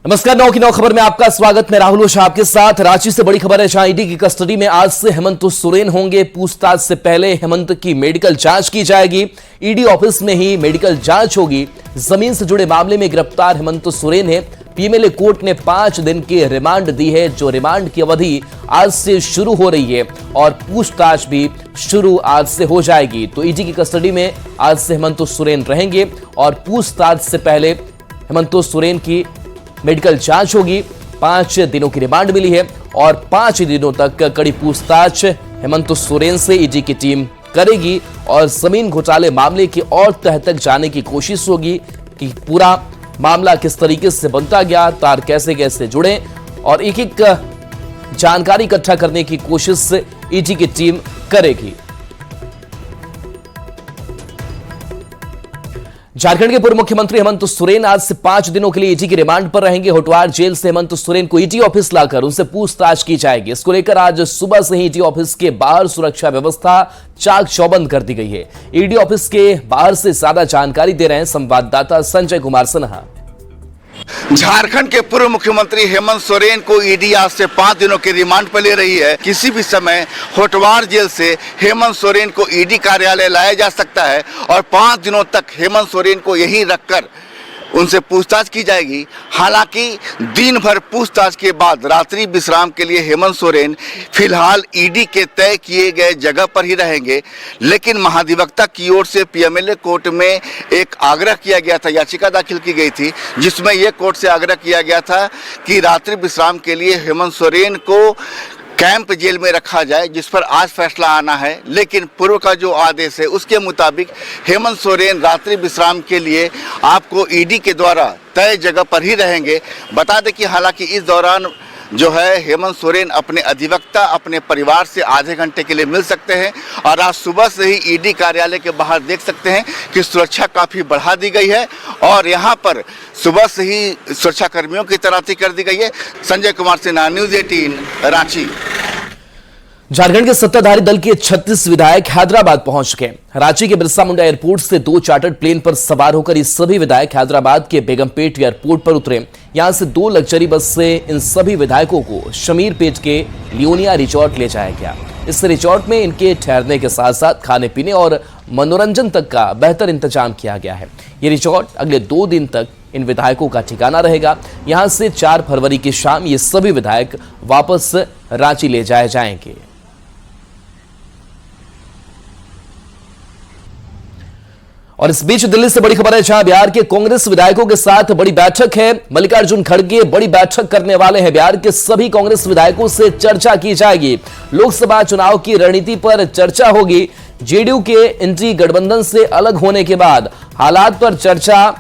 नमस्कार। 9 की 9 खबर में आपका स्वागत। मैं राहुल ओझा आपके साथ। रांची से बड़ी खबर है, जहां ईडी की कस्टडी में आज से हेमंत सोरेन होंगे। पूछताछ से पहले हेमंत की मेडिकल जांच की जाएगी। ईडी ऑफिस में ही मेडिकल जांच होगी। जमीन से जुड़े मामले में गिरफ्तार हेमंत सोरेन है। पीएमएलए कोर्ट ने 5 दिन की रिमांड दी है, जो रिमांड की अवधि आज से शुरू हो रही है और पूछताछ भी शुरू आज से हो जाएगी। तो ईडी की कस्टडी में आज से हेमंत सोरेन रहेंगे और पूछताछ से पहले हेमंत सोरेन की मेडिकल जांच होगी। 5 दिनों की रिमांड मिली है और 5 दिनों तक कड़ी पूछताछ हेमंत सोरेन से ईडी की टीम करेगी और जमीन घोटाले मामले की और तह तक जाने की कोशिश होगी कि पूरा मामला किस तरीके से बनता गया, तार कैसे कैसे जुड़े, और एक एक जानकारी इकट्ठा करने की कोशिश ईडी की टीम करेगी। झारखंड के पूर्व मुख्यमंत्री हेमंत सोरेन आज से 5 दिनों के लिए ईडी की रिमांड पर रहेंगे। होटवार जेल से हेमंत सोरेन को ईडी ऑफिस लाकर उनसे पूछताछ की जाएगी। इसको लेकर आज सुबह से ही ईडी ऑफिस के बाहर सुरक्षा व्यवस्था चाक चौबंद कर दी गई है। ईडी ऑफिस के बाहर से ज्यादा जानकारी दे रहे हैं संवाददाता संजय कुमार सिन्हा। झारखंड के पूर्व मुख्यमंत्री हेमंत सोरेन को ईडी आज से 5 दिनों के रिमांड पर ले रही है। किसी भी समय होटवार जेल से हेमंत सोरेन को ईडी कार्यालय लाया जा सकता है और 5 दिनों तक हेमंत सोरेन को यहीं रखकर उनसे पूछताछ की जाएगी। हालांकि दिन भर पूछताछ के बाद रात्रि विश्राम के लिए हेमंत सोरेन फिलहाल ईडी के तय किए गए जगह पर ही रहेंगे। लेकिन महाधिवक्ता की ओर से पीएमएलए कोर्ट में एक आग्रह किया गया था, याचिका दाखिल की गई थी, जिसमें यह कोर्ट से आग्रह किया गया था कि रात्रि विश्राम के लिए हेमंत सोरेन को कैंप जेल में रखा जाए, जिस पर आज फैसला आना है। लेकिन पूर्व का जो आदेश है उसके मुताबिक हेमंत सोरेन रात्रि विश्राम के लिए आपको ईडी के द्वारा तय जगह पर ही रहेंगे। बता दें कि हालांकि इस दौरान जो है हेमंत सोरेन अपने अधिवक्ता अपने परिवार से आधे घंटे के लिए मिल सकते हैं। और आज सुबह से ही ईडी कार्यालय के बाहर देख सकते हैं कि सुरक्षा काफ़ी बढ़ा दी गई है और यहाँ पर सुबह से ही सुरक्षा कर्मियों की तैनाती कर दी गई है। संजय कुमार सिन्हा, न्यूज़ 18 रांची। झारखंड के सत्ताधारी दल के 36 विधायक हैदराबाद पहुंच चुके हैं। रांची के बिरसा मुंडा एयरपोर्ट से 2 चार्टर्ड प्लेन पर सवार होकर ये सभी विधायक हैदराबाद के बेगमपेट एयरपोर्ट पर उतरे। यहां से 2 लग्जरी बस से इन सभी विधायकों को शमीरपेट के लियोनिया रिजॉर्ट ले जाया गया। इस रिजॉर्ट में इनके ठहरने के साथ साथ खाने पीने और मनोरंजन तक का बेहतर इंतजाम किया गया है। ये रिजॉर्ट अगले 2 दिन तक इन विधायकों का ठिकाना रहेगा। यहां से 4 फरवरी की शाम ये सभी विधायक वापस रांची ले जाए जाएंगे। और इस बीच दिल्ली से बड़ी खबर है, जहां बिहार के कांग्रेस विधायकों के साथ बड़ी बैठक है। मल्लिकार्जुन खड़गे बड़ी बैठक करने वाले हैं। बिहार के सभी कांग्रेस विधायकों से चर्चा की जाएगी। लोकसभा चुनाव की रणनीति पर चर्चा होगी। जेडीयू के इंडी गठबंधन से अलग होने के बाद हालात पर चर्चा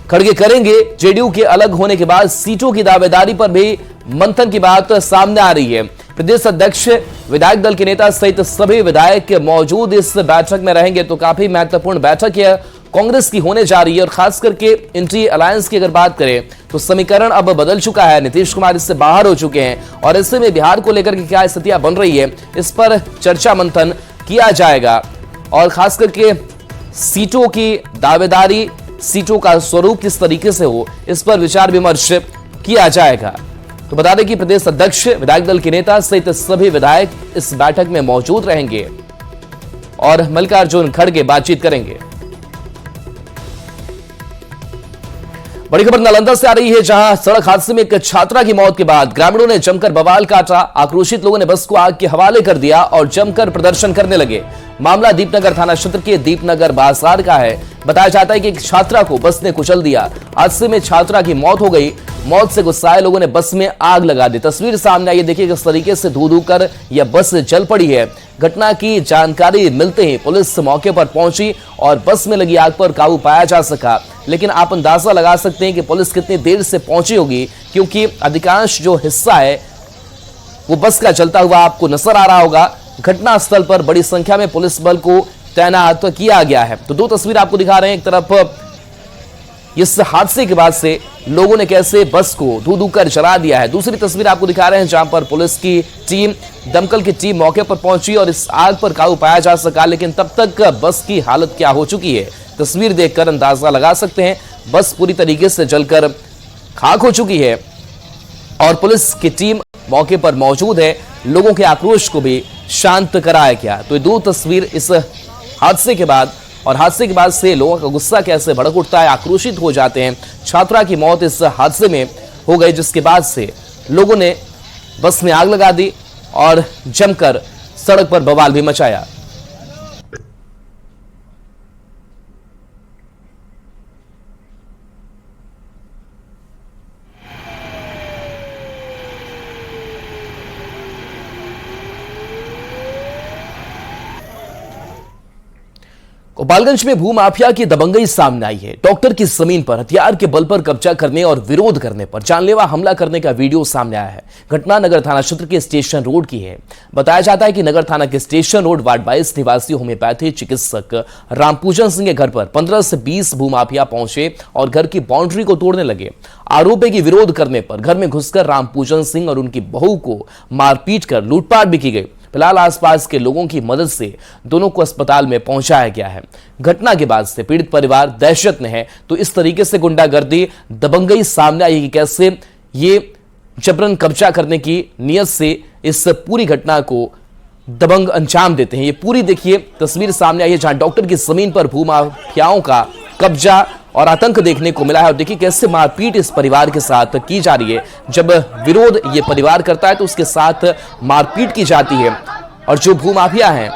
खड़गे करेंगे। जेडीयू के अलग होने के बाद सीटों की दावेदारी पर भी मंथन की बात सामने आ रही है। प्रदेश अध्यक्ष, विधायक दल के नेता सहित सभी विधायक मौजूद इस बैठक में रहेंगे। तो काफी महत्वपूर्ण बैठक है कांग्रेस की होने जा रही है। और खास करके इंडी अलायंस की अगर बात करें तो समीकरण अब बदल चुका है। नीतीश कुमार इससे बाहर हो चुके हैं और ऐसे में बिहार को लेकर के क्या स्थितियां बन रही है, इस पर चर्चा मंथन किया जाएगा। और खास करके सीटों की दावेदारी, सीटों का स्वरूप किस तरीके से हो, इस पर विचार विमर्श किया जाएगा। तो बता दें कि प्रदेश अध्यक्ष, विधायक दल के नेता सहित सभी विधायक इस बैठक में मौजूद रहेंगे और मल्लिकार्जुन खड़गे बातचीत करेंगे। बड़ी खबर नालंदा से आ रही है, जहां सड़क हादसे में एक छात्रा की मौत के बाद ग्रामीणों ने जमकर बवाल काटा। आक्रोशित लोगों ने बस को आग के हवाले कर दिया और जमकर प्रदर्शन करने लगे। मामला दीपनगर थाना क्षेत्र के दीपनगर बाजार का है। बताया जाता है कि एक छात्रा को बस ने कुचल दिया। हादसे में छात्रा की मौत हो गई। मौत से गुस्साए लोगों ने बस में आग लगा दी। तस्वीर सामने आई, देखिए किस तरीके से धू कर यह बस जल पड़ी है। घटना की जानकारी मिलते ही पुलिस मौके पर पहुंची और बस में लगी आग पर काबू पाया जा सका। लेकिन आप अंदाजा लगा सकते हैं कि पुलिस कितनी देर से पहुंची होगी, क्योंकि अधिकांश जो हिस्सा है वो बस का जलता हुआ आपको नजर आ रहा होगा। घटनास्थल पर बड़ी संख्या में पुलिस बल को तैनात किया गया है। तो 2 तस्वीर आपको दिखा रहे हैं। एक तरफ इस हादसे के बाद से लोगों ने कैसे बस को धू कर जला दिया है। दूसरी तस्वीर आपको दिखा रहे हैं, जहां पर पुलिस की टीम, दमकल की टीम मौके पर पहुंची और इस आग पर काबू पाया जा सका। लेकिन तब तक बस की हालत क्या हो चुकी है, तस्वीर देखकर अंदाजा लगा सकते हैं। बस पूरी तरीके से जलकर खाक हो चुकी है और पुलिस की टीम मौके पर मौजूद है। लोगों के आक्रोश को भी शांत कराया गया। तो ये दो तस्वीर इस हादसे के बाद, और हादसे के बाद से लोगों का गुस्सा कैसे भड़क उठता है, आक्रोशित हो जाते हैं। छात्रा की मौत इस हादसे में हो गई, जिसके बाद से लोगों ने बस में आग लगा दी और जमकर सड़क पर बवाल भी मचाया। गोपालगंज में भूमाफिया की दबंगई सामने आई है। डॉक्टर की जमीन पर हथियार के बल पर कब्जा करने और विरोध करने पर जानलेवा हमला करने का वीडियो सामने आया है। घटना नगर थाना क्षेत्र के स्टेशन रोड की है। बताया जाता है कि नगर थाना के स्टेशन रोड वार्ड 22 निवासी होम्योपैथी चिकित्सक रामपूजन सिंह के घर पर 15 से 20 भूमाफिया पहुंचे और घर की बाउंड्री को तोड़ने लगे। आरोप है कि विरोध करने पर घर में घुसकर रामपूजन सिंह और उनकी बहू को मारपीट कर लूटपाट भी की गई। फिलहाल आसपास के लोगों की मदद से दोनों को अस्पताल में पहुंचाया गया है। घटना के बाद से पीड़ित परिवार दहशत में है। तो इस तरीके से गुंडागर्दी, दबंगई सामने आई कि कैसे ये जबरन कब्जा करने की नियत से इस पूरी घटना को दबंग अंजाम देते हैं। ये पूरी देखिए तस्वीर सामने आई है, जहां डॉक्टर की जमीन पर भूमाफियाओं का कब्जा और आतंक देखने को मिला है। और देखिए कैसे मारपीट इस परिवार के साथ की जा रही है। जब विरोध ये परिवार करता है तो उसके साथ मारपीट की जाती है। और जो भूमाफिया हैं,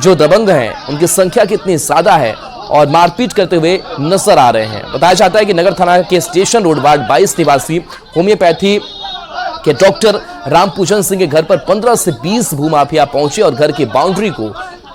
जो दबंग हैं, उनकी संख्या कितनी ज्यादा है और मारपीट करते हुए नजर आ रहे हैं। बताया जाता है कि नगर थाना के स्टेशन रोड वार्ड 22 निवासी होम्योपैथी के डॉक्टर रामपूजन सिंह के घर पर 15 से 20 भूमाफिया पहुंचे और घर की बाउंड्री को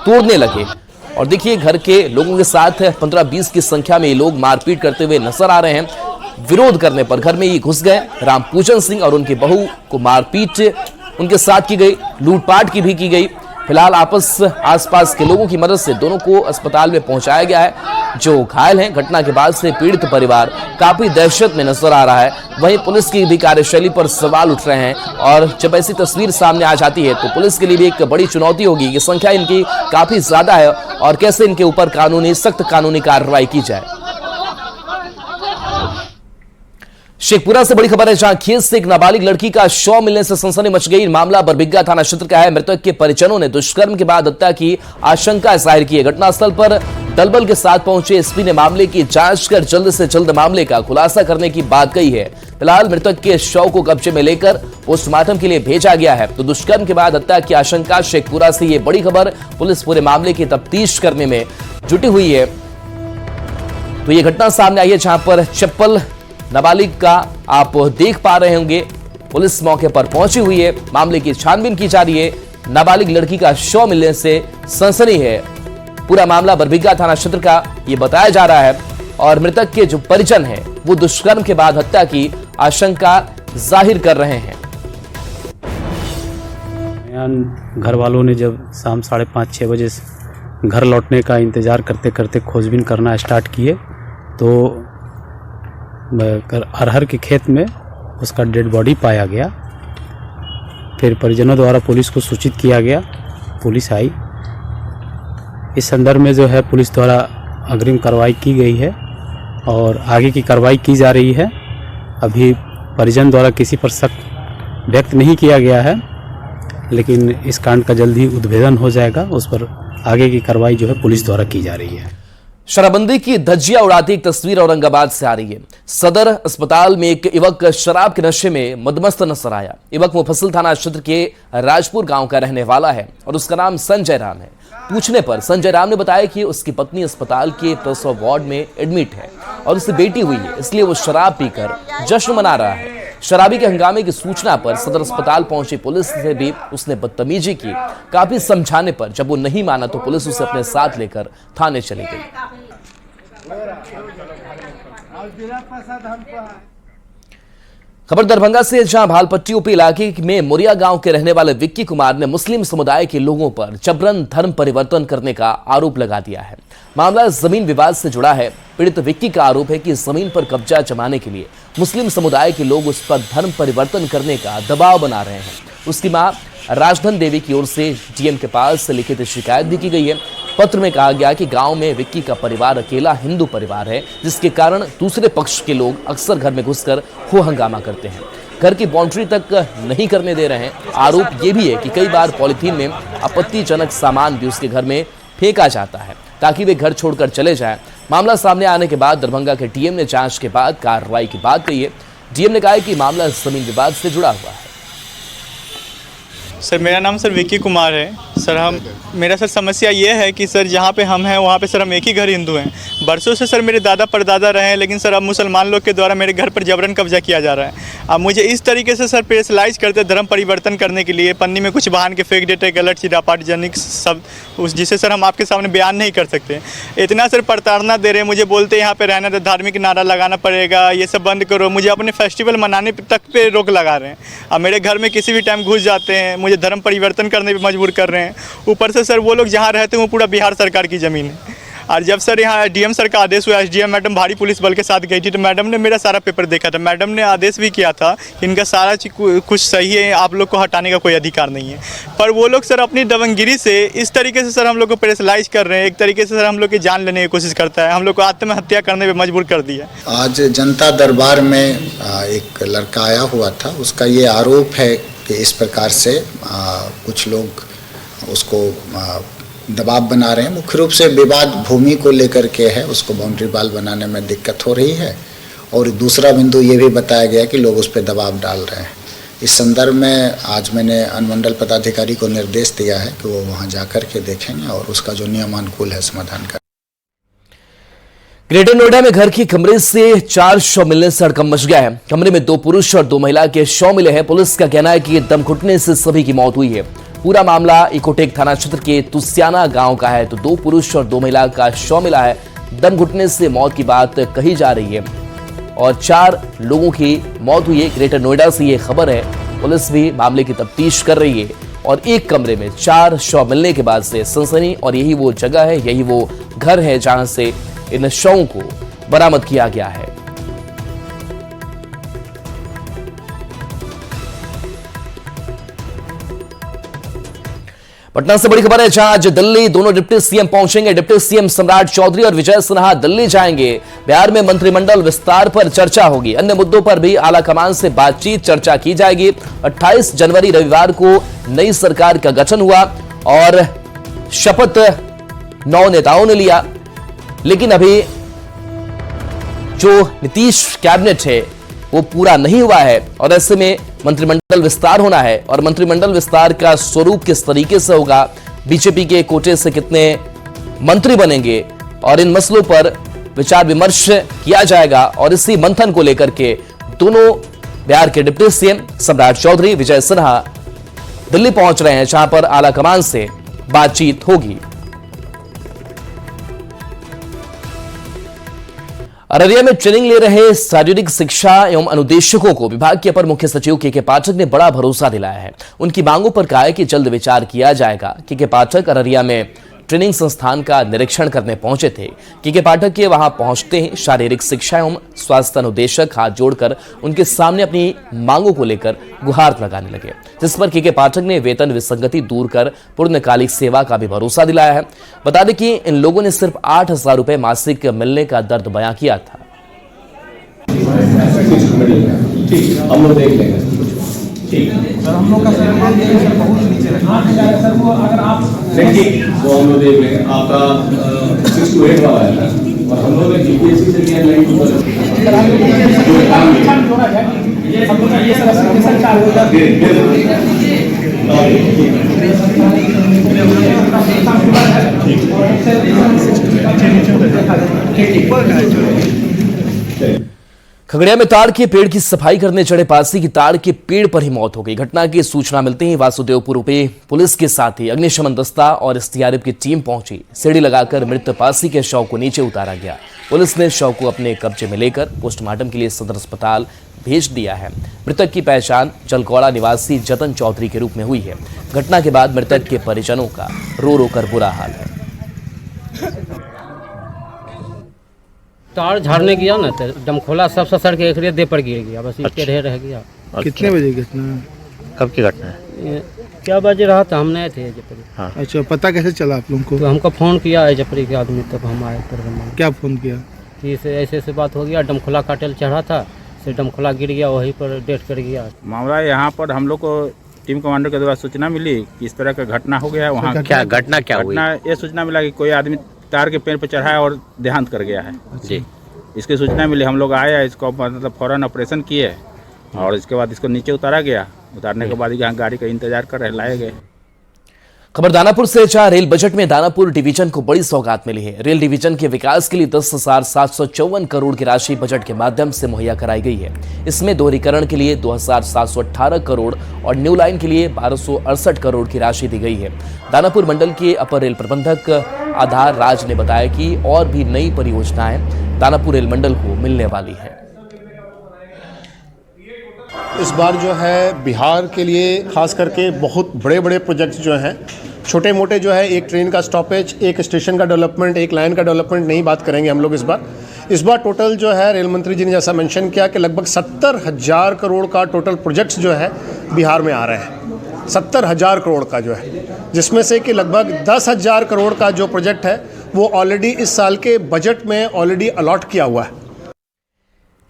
तोड़ने लगे। और देखिए घर के लोगों के साथ 15-20 की संख्या में ये लोग मारपीट करते हुए नजर आ रहे हैं। विरोध करने पर घर में ये घुस गए। रामपूजन सिंह और उनकी बहू को मारपीट उनके साथ की गई, लूटपाट की भी की गई। फिलहाल आसपास के लोगों की मदद से दोनों को अस्पताल में पहुंचाया गया है। जो घायल हैं, घटना के बाद से पीड़ित परिवार काफी दहशत में नजर आ रहा है। वहीं पुलिस की भी कार्यशैली पर सवाल उठ रहे हैं। और जब ऐसी तस्वीर सामने आ जाती है तो पुलिस के लिए भी एक बड़ी चुनौती होगी कि संख्या इनकी काफी ज्यादा है और कैसे इनके ऊपर सख्त कानूनी कार्रवाई की जाए। शेखपुरा से बड़ी खबर है, जहां खेत से एक नाबालिग लड़की का शव मिलने से सनसनी मच गई। मामला बरबिग्घा थाना क्षेत्र का है। मृतक के परिजनों ने दुष्कर्म के बाद हत्या की आशंका जाहिर की है। घटनास्थल पर दलबल के साथ पहुंचे एसपी ने मामले की जांच कर जल्द से जल्द मामले का खुलासा करने की बात कही है। फिलहाल मृतक के शव को कब्जे में लेकर पोस्टमार्टम के लिए भेजा गया है। तो दुष्कर्म के बाद हत्या की आशंका, शेखपुरा से ये बड़ी खबर। पुलिस पूरे मामले की तफ्तीश करने में जुटी हुई है। तो ये घटना सामने आई है जहां पर चप्पल नाबालिग का आप देख पा रहे होंगे। पुलिस मौके पर पहुंची हुई है, मामले की छानबीन की जा रही है। नाबालिग लड़की का शव मिलने से सनसनी है। पूरा मामला बरबिग्घा थाना क्षेत्र का ये बताया जा रहा है। और मृतक के जो परिजन हैं वो दुष्कर्म के बाद हत्या की आशंका जाहिर कर रहे हैं। घर वालों ने जब शाम 5:30-6 बजे घर लौटने का इंतज़ार करते करते खोजबीन करना स्टार्ट किए तो अरहर के खेत में उसका डेड बॉडी पाया गया। फिर परिजनों द्वारा पुलिस को सूचित किया गया। पुलिस आई। इस संदर्भ में जो है पुलिस द्वारा अग्रिम कार्रवाई की गई है और आगे की कार्रवाई की जा रही है। अभी परिजन द्वारा किसी पर शक व्यक्त नहीं किया गया है, लेकिन इस कांड का जल्द ही उद्भेदन हो जाएगा। उस पर आगे की कार्रवाई जो है पुलिस द्वारा की जा रही है। शराबबंदी की धज्जियां उड़ाती एक तस्वीर औरंगाबाद से आ रही है। सदर अस्पताल में एक युवक शराब के नशे में मदमस्त नजर आया। युवक मुफस्सिल थाना क्षेत्र के राजपुर गांव का रहने वाला है और उसका नाम संजय राम है। पूछने पर संजय राम ने बताया कि उसकी पत्नी अस्पताल के प्रसव वार्ड में एडमिट है और उससे बेटी हुई है, इसलिए वो शराब पीकर जश्न मना रहा है। शराबी के हंगामे की सूचना पर सदर अस्पताल पहुंची पुलिस से भी उसने बदतमीजी की। काफी समझाने पर जब वो नहीं माना तो पुलिस उसे अपने साथ लेकर थाने चली गई। खबर दरभंगा से, जहां भालपट्टी यूपी इलाके में मुरिया गांव के रहने वाले विक्की कुमार ने मुस्लिम समुदाय के लोगों पर जबरन धर्म परिवर्तन करने का आरोप लगा दिया है। मामला जमीन विवाद से जुड़ा है। पीड़ित विक्की का आरोप है कि जमीन पर कब्जा जमाने के लिए मुस्लिम समुदाय के लोग उस पर धर्म परिवर्तन करने का दबाव बना रहे हैं। उसकी मां राजधन देवी की ओर से डीएम के पास लिखित शिकायत भी की गई है। पत्र में कहा गया कि गांव में विक्की का परिवार अकेला हिंदू परिवार है, जिसके कारण दूसरे पक्ष के लोग अक्सर घर में घुसकर हो हंगामा करते हैं, घर की बाउंड्री तक नहीं करने दे रहे हैं। आरोप ये भी है कि कई बार पॉलिथीन में आपत्तिजनक सामान भी उसके घर में फेंका जाता है ताकि वे घर छोड़कर चले जाएं। मामला सामने आने के बाद दरभंगा के डीएम ने जांच के बाद कार्रवाई की बात कही है। डीएम ने कहा कि मामला जमीन विवाद से जुड़ा हुआ है। सर मेरा नाम सर विक्की कुमार है। सर मेरा सर समस्या ये है कि सर जहाँ पे हम हैं वहाँ पे सर हम एक ही घर हिंदू हैं। बरसों से सर मेरे दादा परदादा रहे हैं, लेकिन सर अब मुसलमान लोग के द्वारा मेरे घर पर जबरन कब्जा किया जा रहा है। अब मुझे इस तरीके से सर प्रेशराइज करते धर्म परिवर्तन करने के लिए पन्नी में कुछ बहान के फेंक देते, गलत चीज़ अपार्टजनिक सब उस जिसे सर हम आपके सामने बयान नहीं कर सकते। इतना सर प्रताड़ना दे रहे हैं, मुझे बोलते यहाँ पे रहना तो धार्मिक नारा लगाना पड़ेगा, ये सब बंद करो। मुझे अपने फेस्टिवल मनाने तक पे रोक लगा रहे हैं। अब मेरे घर में किसी भी टाइम घुस जाते हैं, मुझे धर्म परिवर्तन करने पे मजबूर कर रहे हैं। ऊपर से सर वो लोग जहाँ रहते हैं वो पूरा बिहार सरकार की ज़मीन है। और जब सर यहाँ डीएम सर का आदेश हुआ, एसडीएम मैडम भारी पुलिस बल के साथ गई थी, तो मैडम ने मेरा सारा पेपर देखा था। मैडम ने आदेश भी किया था कि इनका सारा चीज कुछ सही है, आप लोग को हटाने का कोई अधिकार नहीं है। पर वो लोग सर अपनी दबंगगिरी से इस तरीके से सर हम लोग को प्रेशराइज कर रहे हैं, एक तरीके से सर हम लोग की जान लेने की कोशिश करता है, हम लोग को आत्महत्या करने पर मजबूर कर दिया। आज जनता दरबार में एक लड़का आया हुआ था, उसका ये आरोप है कि इस प्रकार से कुछ लोग उसको दबाव बना रहे हैं। मुख्य रूप से विवाद भूमि को लेकर के है, उसको बाउंड्री वाल बनाने में दिक्कत हो रही है। और दूसरा बिंदु ये भी बताया गया कि लोग उस पर दबाव डाल रहे हैं। इस संदर्भ में आज मैंने अनुमंडल पदाधिकारी को निर्देश दिया है कि वो वहाँ जाकर के देखेंगे और उसका जो नियमानुकूल है समाधान करें। ग्रेटर नोएडा में घर के कमरे से 4 शव मिलने से हड़कंप मच गया है। कमरे में 2 पुरुष और 2 महिला के शव मिले हैं। पुलिस का कहना है कि दम घुटने से सभी की मौत हुई है। पूरा मामला इकोटेक थाना क्षेत्र के तुसियाना गांव का है। तो 2 पुरुष और 2 महिला का शव मिला है। दम घुटने से मौत की बात कही जा रही है और 4 लोगों की मौत हुई है। ग्रेटर नोएडा से ये खबर है। पुलिस भी मामले की तफ्तीश कर रही है और एक कमरे में 4 शव मिलने के बाद से सनसनी, और यही वो जगह है, यही वो घर है जहां से इन शवों को बरामद किया गया है। पटना से बड़ी खबर है जहां आज दिल्ली दोनों डिप्टी सीएम पहुंचेंगे। डिप्टी सीएम सम्राट चौधरी और विजय सिन्हा दिल्ली जाएंगे। बिहार में मंत्रिमंडल विस्तार पर चर्चा होगी। अन्य मुद्दों पर भी आलाकमान से बातचीत चर्चा की जाएगी। 28 जनवरी रविवार को नई सरकार का गठन हुआ और शपथ 9 नेताओं ने लिया, लेकिन अभी जो नीतीश कैबिनेट है वो पूरा नहीं हुआ है और ऐसे में मंत्रिमंडल विस्तार होना है। और मंत्रिमंडल विस्तार का स्वरूप किस तरीके से होगा, बीजेपी के कोटे से कितने मंत्री बनेंगे, और इन मसलों पर विचार विमर्श किया जाएगा। और इसी मंथन को लेकर के दोनों बिहार के डिप्टी सीएम सम्राट चौधरी, विजय सिन्हा दिल्ली पहुंच रहे हैं, जहां पर आलाकमान से बातचीत होगी। अररिया में ट्रेनिंग ले रहे शारीरिक शिक्षा एवं अनुदेशकों को विभाग के अपर मुख्य सचिव के पाठक ने बड़ा भरोसा दिलाया है। उनकी मांगों पर कहा है कि जल्द विचार किया जाएगा। के पाठक अररिया में ट्रेनिंग संस्थान का निरीक्षण करने पहुंचे थे। के पाठक के वहां पहुंचते ही शारीरिक शिक्षा एवं स्वास्थ्य अनुदेशक हाथ जोड़कर उनके सामने अपनी मांगों को लेकर गुहार लगाने लगे, जिस पर के पाठक ने वेतन विसंगति दूर कर पूर्णकालिक सेवा का भी भरोसा दिलाया है। बता दें कि इन लोगों ने सिर्फ 8,000 रुपए मासिक मिलने का दर्द बयां किया था। सर हम लोग का सम्मान सर बहुत नीचे रखा सर, वो अगर आप देखिए वो हम लोग देख लेंगे। आपका 6 to 8 वाला है ना, और हम लोग ने जीपीएससी से किया 9 to 12 जोड़ा है। हम लोग ये सर एप्लीकेशन का होगा खगड़िया में ताड़ के पेड़ की सफाई करने चढ़े पासी की ताड़ के पेड़ पर ही मौत हो गई। घटना की सूचना मिलते ही वासुदेवपुर में पुलिस के साथ ही अग्निशमन दस्ता और एसडीआरएफ की टीम पहुंची। सीढ़ी लगाकर मृत पासी के शव को नीचे उतारा गया। पुलिस ने शव को अपने कब्जे में लेकर पोस्टमार्टम के लिए सदर अस्पताल भेज दिया है। मृतक की पहचान जलकौड़ा निवासी जतन चौधरी के रूप में हुई है। घटना के बाद मृतक के परिजनों का रो रो कर बुरा हाल है। तार झाड़ने गया ना तो दमखोला सब ससर के एक दे पर गिर गया, बस इसके ढेर रह गया। कितने बजे घटना? कब की घटना है? क्या बज रहा था, हम नहीं थे जपरी। अच्छा, पता कैसे चला आप लोगों को? तो हमको फ़ोन किया है जपरी के आदमी, तब हम आए दरभंगा। क्या फ़ोन किया? कि ऐसे ऐसे बात हो गया, डमखोला काटेल चढ़ा था, से डमखोला गिर गया, वहीं पर डेथ कर गया। मामला यहाँ पर हम लोग को टीम कमांडर के द्वारा सूचना मिली कि इस तरह का घटना हो गया है। वहाँ क्या घटना क्या हुई? ये सूचना मिला कि कोई आदमी तार के पेड़ पर चढ़ा है और देहांत कर गया है जी। इसकी सूचना मिली, हम लोग आए, इसको मतलब फौरन ऑपरेशन किए और इसके बाद इसको नीचे उतारा गया। उतारने के बाद यहाँ गाड़ी का इंतजार कर रहे, लाए गए। खबर दानापुर से। रेल बजट में दानापुर डिवीजन को बड़ी सौगात मिली है। रेल डिवीजन के विकास के लिए 10,754 करोड़ की राशि बजट के माध्यम से मुहैया कराई गई है। इसमें दोहरीकरण के लिए 2,718 करोड़ और न्यू लाइन के लिए 1268 करोड़ की राशि दी गई है। दानापुर मंडल के अपर रेल प्रबंधक आधार राज ने बताया कि और भी नई परियोजनाएं दानापुर रेल मंडल को मिलने वाली है। इस बार जो है बिहार के लिए खास करके बहुत बड़े बड़े प्रोजेक्ट्स जो हैं, छोटे मोटे जो है, एक ट्रेन का स्टॉपेज, एक स्टेशन का डेवलपमेंट, एक लाइन का डेवलपमेंट नहीं बात करेंगे हम लोग इस बार टोटल जो है रेल मंत्री जी ने जैसा मेंशन किया कि लगभग 70,000 करोड़ का टोटल प्रोजेक्ट्स जो है बिहार में आ रहे हैं। 70,000 करोड़ का जो है, जिसमें से कि लगभग 10,000 करोड़ का जो प्रोजेक्ट है वो ऑलरेडी इस साल के बजट में ऑलरेडी अलॉट किया हुआ है।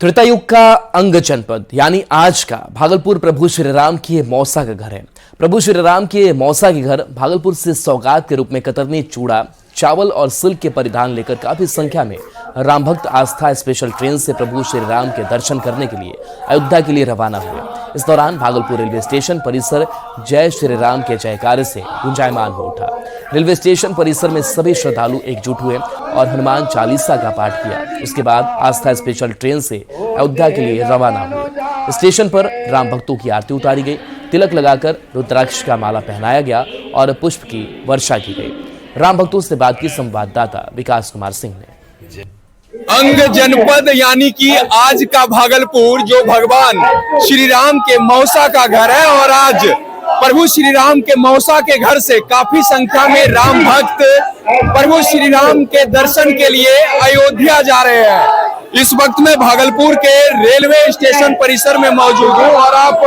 त्रेतायुग का अंग जनपद यानी आज का भागलपुर प्रभु श्री राम के मौसा का घर है। प्रभु श्री राम के मौसा के घर भागलपुर से सौगात के रूप में कतरनी, चूड़ा, चावल और सिल्क के परिधान लेकर काफी संख्या में राम भक्त आस्था स्पेशल ट्रेन से प्रभु श्री राम के दर्शन करने के लिए अयोध्या के लिए रवाना हुए। इस दौरान भागलपुर रेलवे स्टेशन परिसर जय श्री राम के जयकारे से गुंजायमान हो उठा। रेलवे स्टेशन परिसर में सभी श्रद्धालु एकजुट हुए और हनुमान चालीसा का पाठ किया। उसके बाद आस्था स्पेशल ट्रेन से अयोध्या के लिए रवाना हुए। स्टेशन पर राम भक्तों की आरती उतारी गई, तिलक लगाकर रुद्राक्ष का माला पहनाया गया और पुष्प की वर्षा की गई। राम भक्तों से बात की संवाददाता विकास कुमार सिंह ने। अंग जनपद यानी कि आज का भागलपुर जो भगवान श्री राम के मौसा का घर है, और आज प्रभु श्री राम के मौसा के घर से काफी संख्या में राम भक्त प्रभु श्री राम के दर्शन के लिए अयोध्या जा रहे हैं। इस वक्त में भागलपुर के रेलवे स्टेशन परिसर में मौजूद हूँ और आप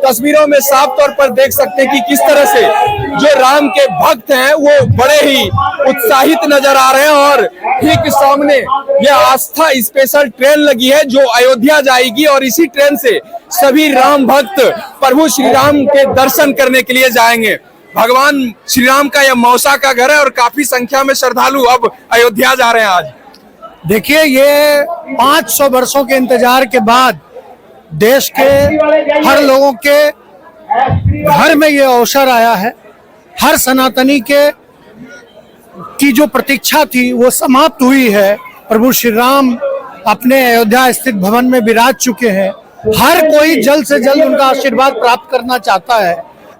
तस्वीरों में साफ तौर पर देख सकते हैं कि किस तरह से जो राम के भक्त हैं वो बड़े ही उत्साहित नजर आ रहे हैं। और ठीक सामने यह आस्था स्पेशल ट्रेन लगी है जो अयोध्या जाएगी और इसी ट्रेन से सभी राम भक्त प्रभु श्री राम के दर्शन करने के लिए जाएंगे। भगवान श्री राम का यह मौसा का घर है और काफी संख्या में श्रद्धालु अब अयोध्या जा रहे हैं। आज देखिए, ये 500 वर्षों के इंतजार के बाद देश के हर लोगों के घर में ये अवसर आया है। हर सनातनी की जो प्रतीक्षा थी वो समाप्त हुई है। प्रभु श्री राम अपने अयोध्या स्थित भवन में विराज चुके हैं। हर कोई जल्द से जल्द उनका आशीर्वाद प्राप्त करना चाहता है।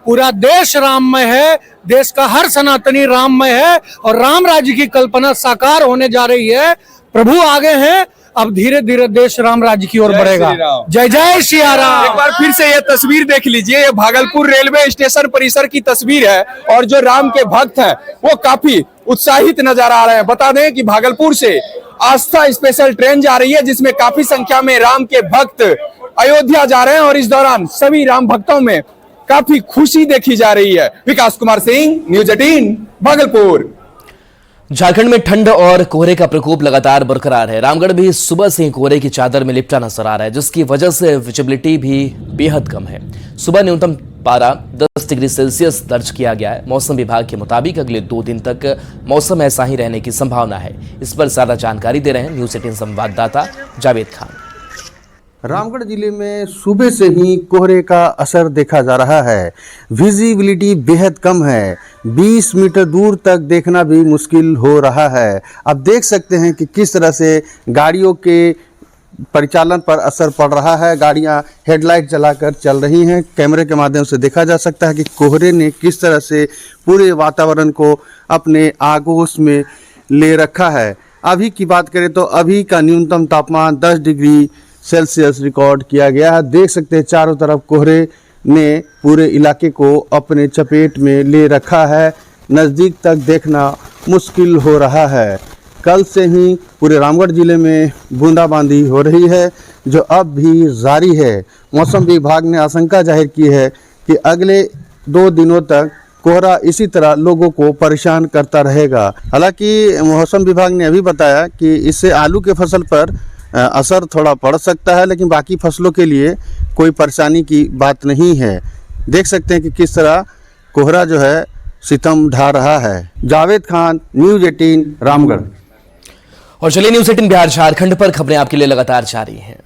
पूरा देश राममय है, देश का हर सनातनी राममय है और राम राज्य की कल्पना साकार होने जा रही है। प्रभु आगे हैं, अब धीरे धीरे देश राम राज्य की ओर बढ़ेगा। जय जय श्री राम। एक बार फिर से ये तस्वीर देख लीजिए, ये भागलपुर रेलवे स्टेशन परिसर की तस्वीर है और जो राम के भक्त हैं वो काफी उत्साहित नजर आ रहे हैं। बता दें कि भागलपुर से आस्था स्पेशल ट्रेन जा रही है जिसमें काफी संख्या में राम के भक्त अयोध्या जा रहे हैं और इस दौरान सभी राम भक्तों में काफी खुशी देखी जा रही है। विकास कुमार सिंह, न्यूज 18 भागलपुर। झारखंड में ठंड और कोहरे का प्रकोप लगातार बरकरार है। रामगढ़ भी सुबह से ही कोहरे की चादर में लिपटा नजर आ रहा है, जिसकी वजह से विजिबिलिटी भी बेहद कम है। सुबह न्यूनतम पारा 10 डिग्री सेल्सियस दर्ज किया गया है। मौसम विभाग के मुताबिक अगले 2 दिन तक मौसम ऐसा ही रहने की संभावना है। इस पर ज्यादा जानकारी दे रहे हैं न्यूज 18 संवाददाता जावेद खान। रामगढ़ जिले में सुबह से ही कोहरे का असर देखा जा रहा है। विजिबिलिटी बेहद कम है, 20 मीटर दूर तक देखना भी मुश्किल हो रहा है। अब देख सकते हैं कि किस तरह से गाड़ियों के परिचालन पर असर पड़ रहा है। गाड़ियां हेडलाइट जलाकर चल रही हैं। कैमरे के माध्यम से देखा जा सकता है कि कोहरे ने किस तरह से पूरे वातावरण को अपने आगोश में ले रखा है। अभी की बात करें तो अभी का न्यूनतम तापमान 10 डिग्री सेल्सियस रिकॉर्ड किया गया है। देख सकते हैं चारों तरफ कोहरे ने पूरे इलाके को अपने चपेट में ले रखा है। नज़दीक तक देखना मुश्किल हो रहा है। कल से ही पूरे रामगढ़ जिले में बूंदाबांदी हो रही है जो अब भी जारी है। मौसम विभाग ने आशंका जाहिर की है कि अगले 2 दिनों तक कोहरा इसी तरह लोगों को परेशान करता रहेगा। हालांकि मौसम विभाग ने अभी बताया कि इससे आलू के फसल पर असर थोड़ा पड़ सकता है, लेकिन बाकी फसलों के लिए कोई परेशानी की बात नहीं है। देख सकते हैं कि किस तरह कोहरा जो है सितम ढा रहा है। जावेद खान, न्यूज़ 18 रामगढ़। और चलिए न्यूज़ 18 बिहार झारखंड पर खबरें आपके लिए लगातार जारी हैं।